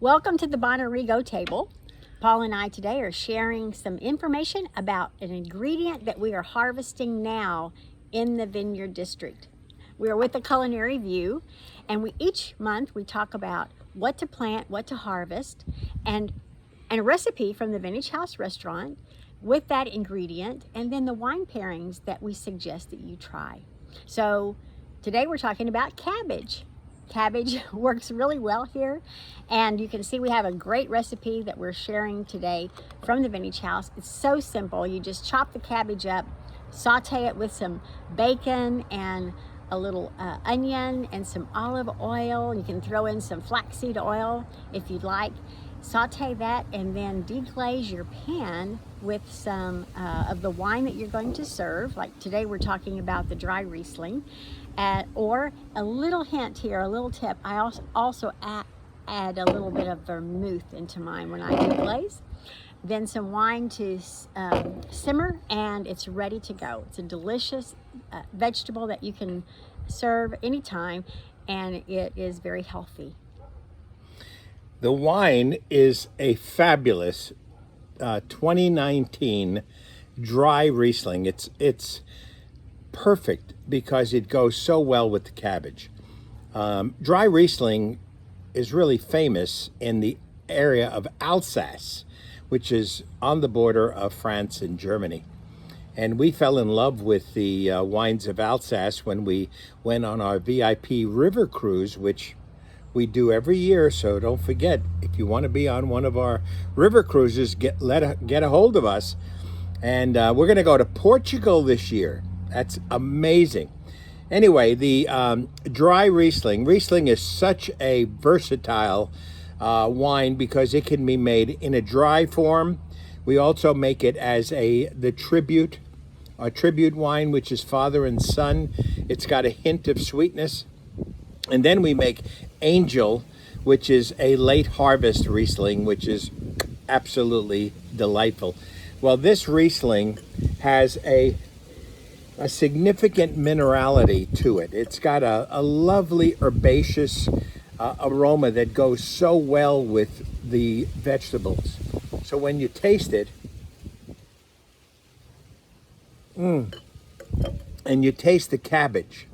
Welcome to the Bonarigo table. Paul and I today are sharing some information about an ingredient that we are harvesting now in the Vineyard District. We are with the Culinary View, and each month we talk about what to plant, what to harvest, and a recipe from the Vintage House restaurant with that ingredient, and then the wine pairings that we suggest that you try. So today we're talking about cabbage. Cabbage works really well here, and you can see we have a great recipe that we're sharing today from the Vintage House. It's so simple. You just chop the cabbage up, saute it with some bacon and a little onion and some olive oil. You can throw in some flaxseed oil if you'd like. Saute that and then deglaze your pan with some of the wine that you're going to serve. Like today we're talking about the dry Riesling. Or a little hint here, a little tip, I also add a little bit of vermouth into mine when I deglaze. Then some wine to simmer, and it's ready to go. It's a delicious vegetable that you can serve anytime, and it is very healthy. The wine is a fabulous 2019 dry Riesling. It's perfect because it goes so well with the cabbage. Dry Riesling is really famous in the area of Alsace, which is on the border of France and Germany. And we fell in love with the wines of Alsace when we went on our VIP river cruise, which we do every year. So don't forget, if you want to be on one of our river cruises, get a hold of us. And we're going to go to Portugal this year. That's amazing. Anyway, the dry Riesling is such a versatile wine because it can be made in a dry form. We also make it as the tribute wine, which is father and son. It's got a hint of sweetness. And then we make Angel, which is a late harvest Riesling, which is absolutely delightful. Well, this Riesling has a significant minerality to it. It's got a lovely herbaceous aroma that goes so well with the vegetables. So when you taste it, and you taste the cabbage,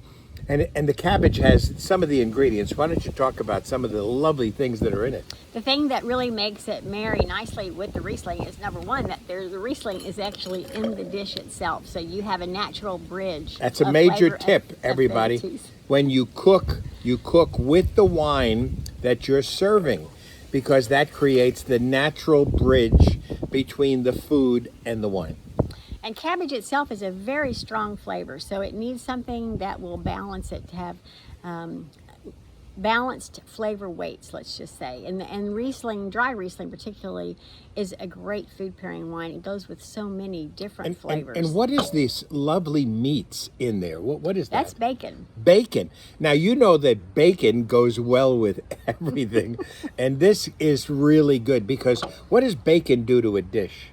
and the cabbage has some of the ingredients. Why don't you talk about some of the lovely things that are in it? The thing that really makes it marry nicely with the Riesling is, number one, that the Riesling is actually in the dish itself. So you have a natural bridge. That's a major tip, of everybody. When you cook with the wine that you're serving, because that creates the natural bridge between the food and the wine. And cabbage itself is a very strong flavor, so it needs something that will balance it, to have balanced flavor weights, let's just say. And Riesling, dry Riesling particularly, is a great food pairing wine. It goes with so many different flavors. And what is these lovely meats in there? What is that? That's bacon. Bacon. Now, you know that bacon goes well with everything, and this is really good because what does bacon do to a dish?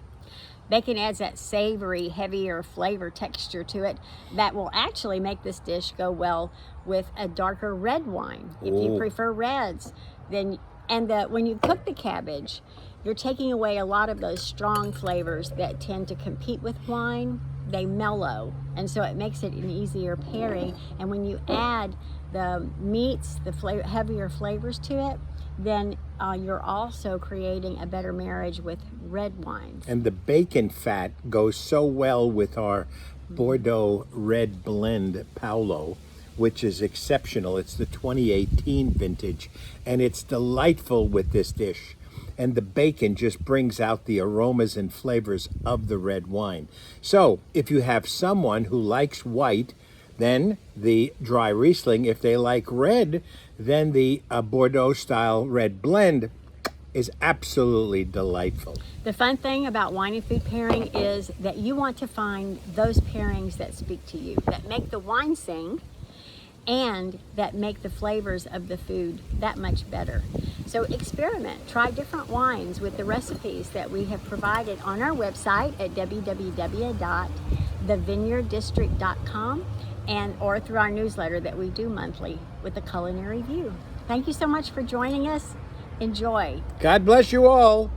Bacon adds that savory, heavier flavor texture to it that will actually make this dish go well with a darker red wine. If you prefer reds, then when you cook the cabbage, you're taking away a lot of those strong flavors that tend to compete with wine. They mellow, and so it makes it an easier pairing. And when you add the meats, the heavier flavors to it, then you're also creating a better marriage with red wines. And the bacon fat goes so well with our Bordeaux red blend Paolo, which is exceptional. It's the 2018 vintage, and it's delightful with this dish. And the bacon just brings out the aromas and flavors of the red wine. So if you have someone who likes white, then the dry Riesling. If they like red, then the Bordeaux style red blend is absolutely delightful. The fun thing about wine and food pairing is that you want to find those pairings that speak to you, that make the wine sing, and that make the flavors of the food that much better. So experiment, try different wines with the recipes that we have provided on our website at www.thevineyarddistrict.com or through our newsletter that we do monthly with the Culinary View. Thank you so much for joining us. Enjoy. God bless you all.